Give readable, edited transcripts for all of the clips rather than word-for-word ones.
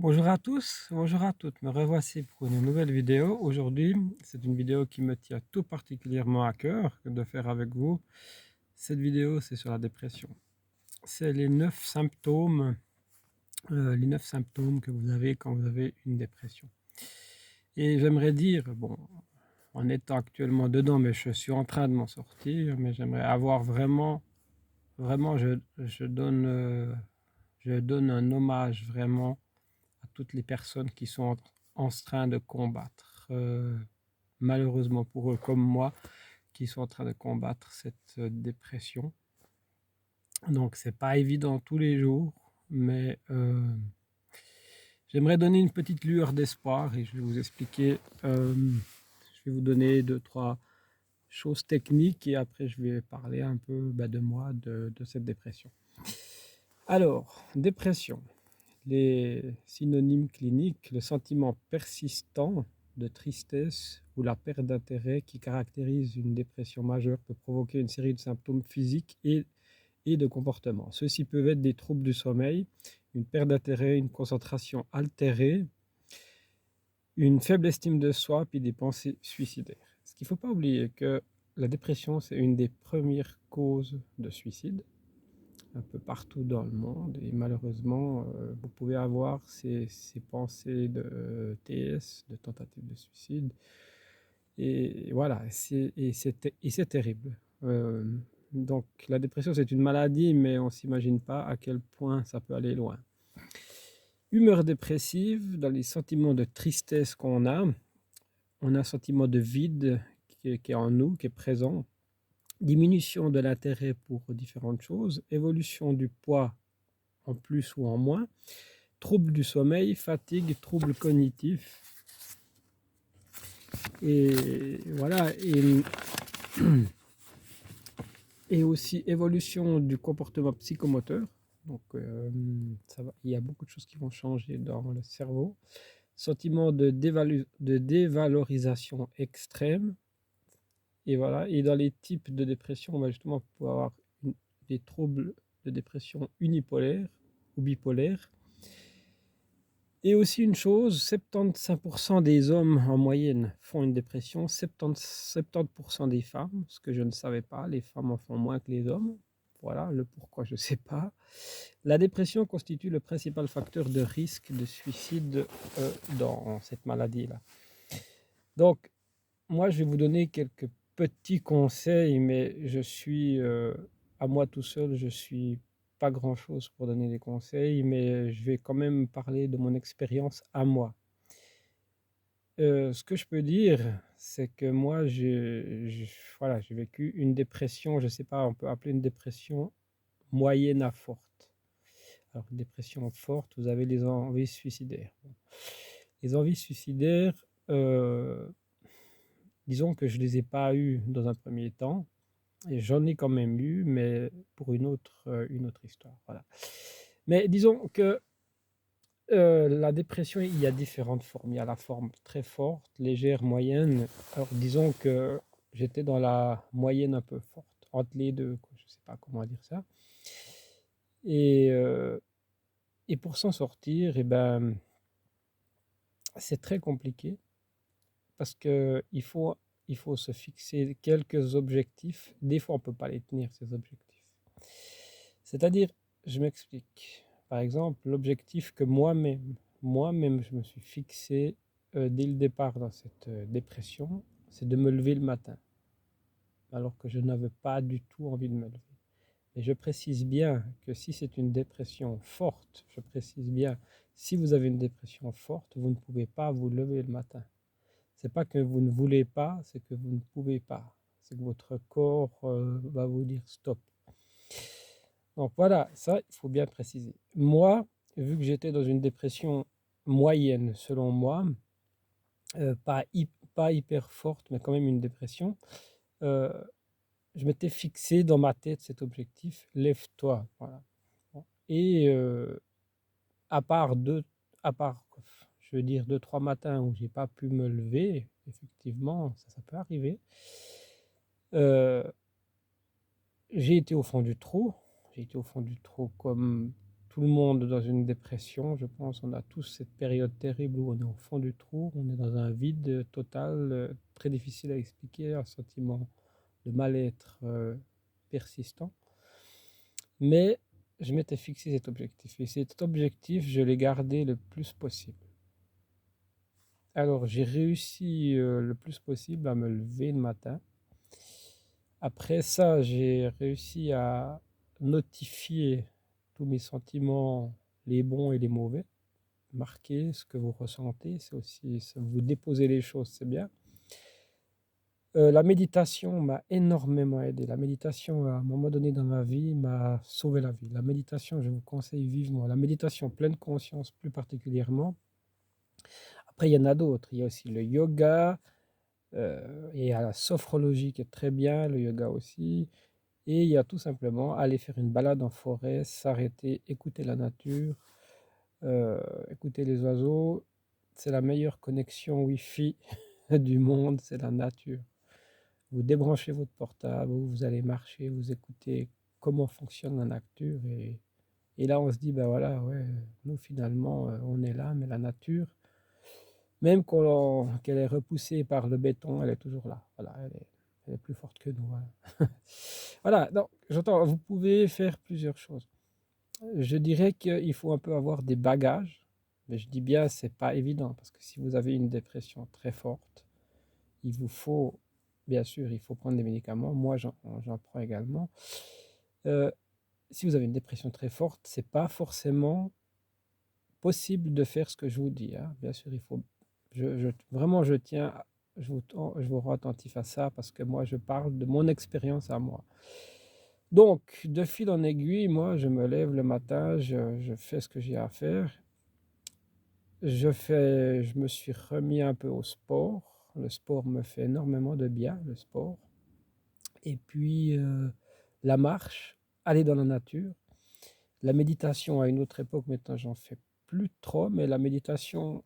Bonjour à tous, bonjour à toutes. Me revoici pour une nouvelle vidéo. Aujourd'hui, c'est une vidéo qui me tient tout particulièrement à cœur de faire avec vous. Cette vidéo, c'est sur la dépression. C'est les 9 symptômes que vous avez quand vous avez une dépression. Et j'aimerais dire, bon, en étant actuellement dedans, mais je suis en train de m'en sortir, mais j'aimerais avoir vraiment, je donne un hommage vraiment à toutes les personnes qui sont en train de combattre, malheureusement pour eux comme moi, qui sont en train de combattre cette dépression. Donc c'est pas évident tous les jours, mais j'aimerais donner une petite lueur d'espoir et je vais vous expliquer, je vais vous donner deux, trois choses techniques et après je vais parler un peu de moi, de cette dépression. Alors, dépression. Les synonymes cliniques, le sentiment persistant de tristesse ou la perte d'intérêt qui caractérise une dépression majeure peut provoquer une série de symptômes physiques et de comportement. Ceux-ci peuvent être des troubles du sommeil, une perte d'intérêt, une concentration altérée, une faible estime de soi, puis des pensées suicidaires. Ce qu'il ne faut pas oublier que la dépression, c'est une des premières causes de suicide un peu partout dans le monde et malheureusement, vous pouvez avoir ces pensées de TS, de tentative de suicide et voilà, c'est terrible. Donc la dépression, c'est une maladie, mais on ne s'imagine pas à quel point ça peut aller loin. Humeur dépressive, dans les sentiments de tristesse qu'on a, on a un sentiment de vide qui est en nous, qui est présent, diminution de l'intérêt pour différentes choses, évolution du poids en plus ou en moins, troubles du sommeil, fatigue, troubles cognitifs. Et voilà, et aussi évolution du comportement psychomoteur. Donc, il y a beaucoup de choses qui vont changer dans le cerveau. Sentiment de dévalorisation extrême. Et voilà, et dans les types de dépression, on va justement pouvoir avoir des troubles de dépression unipolaire ou bipolaire. Et aussi une chose, 75% des hommes en moyenne font une dépression, 70% des femmes, ce que je ne savais pas, les femmes en font moins que les hommes. Voilà, le pourquoi je ne sais pas. La dépression constitue le principal facteur de risque de suicide dans cette maladie-là. Donc, moi, je vais vous donner quelques petits conseils, mais je suis à moi tout seul, je suis pas grand-chose pour donner des conseils, mais je vais quand même parler de mon expérience à moi. Ce que je peux dire, c'est que moi, voilà, j'ai vécu une dépression, je sais pas, on peut appeler une dépression moyenne à forte. Alors, une dépression forte, vous avez les envies suicidaires. Bon. Les envies suicidaires, disons que je les ai pas eues dans un premier temps, et j'en ai quand même eu, mais pour une autre histoire, voilà. Mais disons que la dépression, il y a différentes formes. Il y a la forme très forte, légère, moyenne. Alors disons que j'étais dans la moyenne un peu forte, entre les 2 quoi, je sais pas comment dire ça et heu et pour s'en sortir et ben, c'est très compliqué parce qu'il faut se fixer quelques objectifs. Des fois, on peut pas les tenir ces objectifs. C'est-à-dire, je m'explique. Par exemple, l'objectif que moi-même je me suis fixé, dès le départ dans cette, dépression, c'est de me lever le matin, alors que je n'avais pas du tout envie de me lever. Et je précise bien que si c'est une dépression forte, je précise bien, si vous avez une dépression forte, vous ne pouvez pas vous lever le matin. C'est pas que vous ne voulez pas, c'est que vous ne pouvez pas. C'est que votre corps, va vous dire: «Stop». Donc voilà, ça, il faut bien préciser. Moi, vu que j'étais dans une dépression moyenne selon moi, pas hyper forte, mais quand même une dépression, heu, je m'étais fixé dans ma tête cet objectif: «Lève-toi», voilà. Bon et à part 2, à part, je veux dire 2-3 matins où j'ai pas pu me lever, effectivement, ça peut arriver, heu, j'ai été au fond du trou. J'ai été au fond du trou comme tout le monde dans une dépression, je pense. On a tous cette période terrible où on est au fond du trou, on est dans un vide total, très difficile à expliquer, un sentiment de mal-être persistant. Mais je m'étais fixé cet objectif. Et cet objectif, je l'ai gardé le plus possible. Alors, j'ai réussi le plus possible à me lever le matin. Après ça, j'ai réussi à notifier tous mes sentiments, les bons et les mauvais. Marquer ce que vous ressentez, c'est aussi, vous déposez les choses, c'est bien. La méditation m'a énormément aidé. La méditation, à un moment donné dans ma vie, m'a sauvé la vie. La méditation, je vous conseille vivement. La méditation pleine conscience, plus particulièrement. Après, il y en a d'autres. Il y a aussi le yoga, et il y a la sophrologie qui est très bien, le yoga aussi. Et il y a tout simplement aller faire une balade en forêt, s'arrêter, écouter la nature, écouter les oiseaux. C'est la meilleure connexion Wi-Fi du monde, c'est la nature. Vous débranchez votre portable, vous allez marcher, vous écoutez comment fonctionne la nature et là on se dit, ben voilà, ouais, nous finalement on est là, mais la nature, même qu'elle est repoussée par le béton, elle est toujours là. Voilà, elle est plus forte que nous. Voilà, voilà, donc j'entends, vous pouvez faire plusieurs choses. Je dirais qu'il faut un peu avoir des bagages, mais je dis bien, c'est pas évident, parce que si vous avez une dépression très forte, il vous faut, bien sûr, il faut prendre des médicaments. Moi, j'en prends également. Euh, Si vous avez une dépression très forte, c'est pas forcément possible de faire ce que je vous dis, hein. Bien sûr, il faut, vraiment, je tiens, je vous rends attentif à ça parce que moi, je parle de mon expérience à moi. Donc, de fil en aiguille, moi, je me lève le matin, je fais ce que j'ai à faire. Je me suis remis un peu au sport. Le sport me fait énormément de bien, le sport. Et puis, la marche, aller dans la nature. La méditation à une autre époque, maintenant, j'en fais plus trop, mais la méditation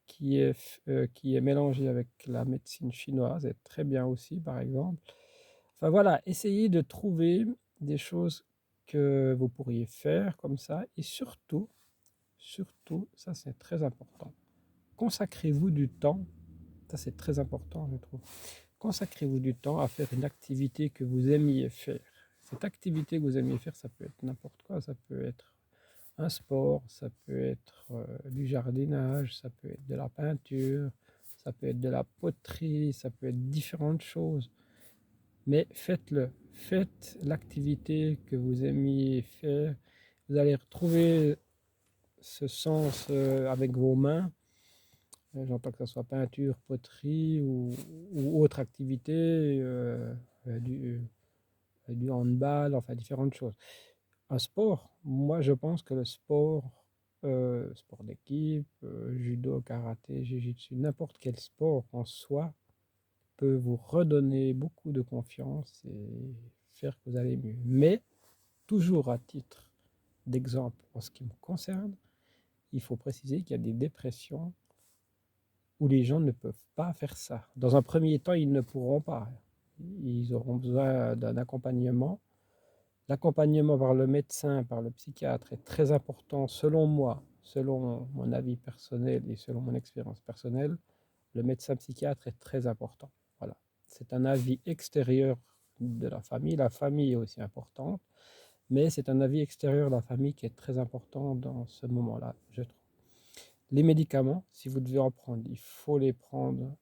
qui est mélangée avec la médecine chinoise est très bien aussi, par exemple. Enfin voilà, essayez de trouver des choses que vous pourriez faire comme ça. Et surtout, surtout, ça c'est très important. Consacrez-vous du temps, ça c'est très important, je trouve. Consacrez-vous du temps à faire une activité que vous aimiez faire. Cette activité que vous aimiez faire, ça peut être n'importe quoi, ça peut être un sport, ça peut être du jardinage, ça peut être de la peinture, ça peut être de la poterie, ça peut être différentes choses. Mais faites-le, faites l'activité que vous aimiez faire. Vous allez retrouver ce sens avec vos mains. J'entends que ce soit peinture, poterie ou autre activité, euh, du, du handball, enfin différentes choses. Un sport, moi je pense que le sport, sport d'équipe, judo, karaté, jiu-jitsu, n'importe quel sport en soi peut vous redonner beaucoup de confiance et faire que vous allez mieux. Mais toujours à titre d'exemple en ce qui me concerne, il faut préciser qu'il y a des dépressions où les gens ne peuvent pas faire ça. Dans un premier temps, ils ne pourront pas. Ils auront besoin d'un accompagnement. L'accompagnement par le médecin, par le psychiatre est très important selon moi, selon mon avis personnel et selon mon expérience personnelle. Le médecin psychiatre est très important. Voilà. C'est un avis extérieur de la famille. La famille est aussi importante, mais c'est un avis extérieur de la famille qui est très important dans ce moment-là, je trouve. Les médicaments, si vous devez en prendre, il faut les prendre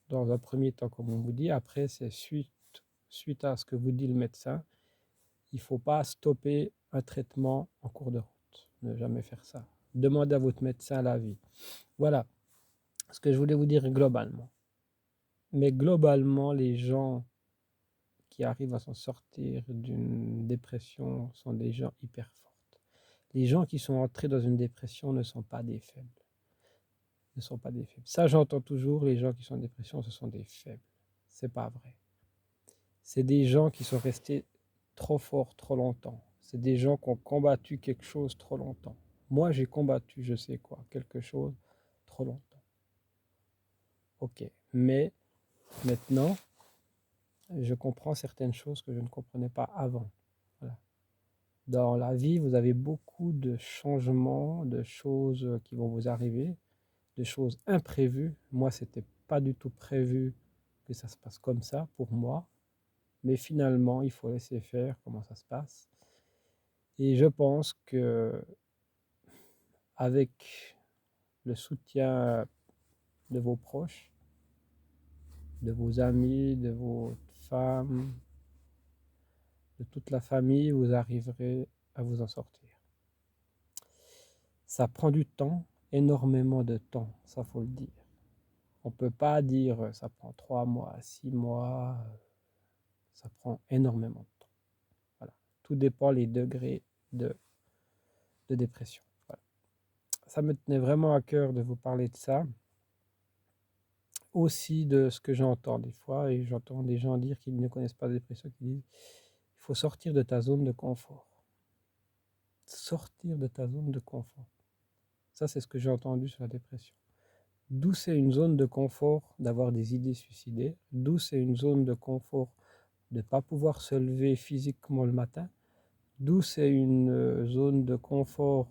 dans un premier temps, comme on vous dit. Après, c'est suite à ce que vous dit le médecin. Il ne faut pas stopper un traitement en cours de route. Ne jamais faire ça. Demandez à votre médecin l'avis. Voilà ce que je voulais vous dire globalement. Mais globalement, les gens qui arrivent à s'en sortir d'une dépression sont des gens hyper fortes. Les gens qui sont entrés dans une dépression ne sont pas des faibles. Ne sont pas des faibles. Ça, j'entends toujours, les gens qui sont en dépression, ce sont des faibles. C'est pas vrai. C'est des gens qui sont restés trop forts trop longtemps. C'est des gens qui ont combattu quelque chose trop longtemps. Moi, j'ai combattu, je sais quoi, quelque chose trop longtemps. Ok. Mais maintenant, je comprends certaines choses que je ne comprenais pas avant. Voilà. Dans la vie, vous avez beaucoup de changements, de choses qui vont vous arriver, de choses imprévues. Moi, c'était pas du tout prévu que ça se passe comme ça pour moi, mais finalement, il faut laisser faire comment ça se passe. Et je pense que avec le soutien de vos proches, de vos amis, de vos femmes, de toute la famille, vous arriverez à vous en sortir. Ça prend du temps, énormément de temps, ça faut le dire. On ne peut pas dire ça prend 3 mois, 6 mois, ça prend énormément de temps. Voilà. Tout dépend les degrés de, de dépression. Voilà. Ça me tenait vraiment à cœur de vous parler de ça. Aussi de ce que j'entends des fois, et j'entends des gens dire qu'ils ne connaissent pas la dépression, qui disent il faut sortir de ta zone de confort. Sortir de ta zone de confort. Ça, c'est ce que j'ai entendu sur la dépression. D'où c'est une zone de confort d'avoir des idées suicidaires, d'où c'est une zone de confort de ne pas pouvoir se lever physiquement le matin, d'où c'est une zone de confort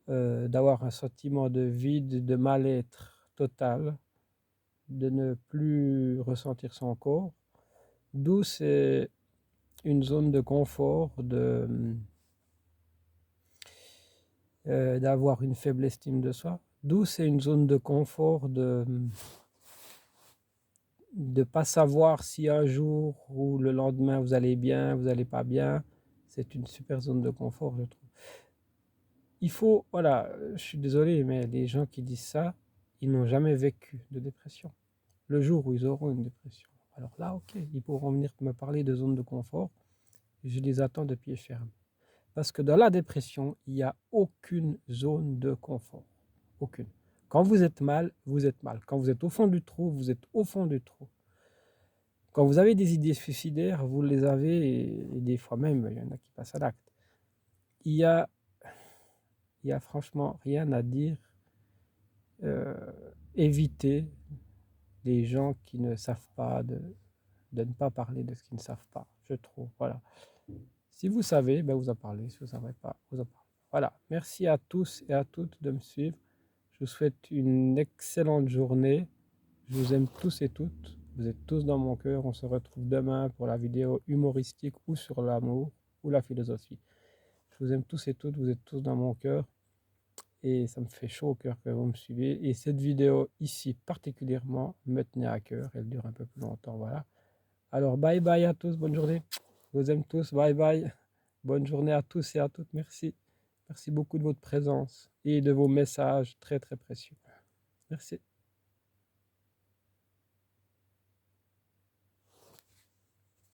d'avoir un sentiment de vide, de mal-être total, de ne plus ressentir son corps, d'où c'est une zone de confort d'avoir une faible estime de soi, d'où c'est une zone de confort de ne pas savoir si un jour ou le lendemain vous allez bien, vous n'allez pas bien. C'est une super zone de confort, je trouve. Il faut, voilà, je suis désolé, mais les gens qui disent ça, ils n'ont jamais vécu de dépression. Le jour où ils auront une dépression, alors là, ok, ils pourront venir me parler de zone de confort. Je les attends de pied ferme. Parce que dans la dépression, il n'y a aucune zone de confort. Aucune. Quand vous êtes mal, vous êtes mal. Quand vous êtes au fond du trou, vous êtes au fond du trou. Quand vous avez des idées suicidaires, vous les avez, et des fois même, il y en a qui passent à l'acte. Il y a franchement rien à dire. Éviter les gens qui ne savent pas, de ne pas parler de ce qu'ils ne savent pas, je trouve. Voilà. Si vous savez, ben vous en parlez. Si vous ne savez pas, vous en parlez. Voilà. Merci à tous et à toutes de me suivre. Je vous souhaite une excellente journée. Je vous aime tous et toutes. Vous êtes tous dans mon cœur. On se retrouve demain pour la vidéo humoristique ou sur l'amour ou la philosophie. Je vous aime tous et toutes. Vous êtes tous dans mon cœur. Et ça me fait chaud au cœur que vous me suivez. Et cette vidéo ici particulièrement me tenait à cœur. Elle dure un peu plus longtemps. Voilà. Alors bye bye à tous. Bonne journée. Je vous aime tous. Bye bye. Bonne journée à tous et à toutes. Merci. Merci beaucoup de votre présence et de vos messages très très précieux. Merci.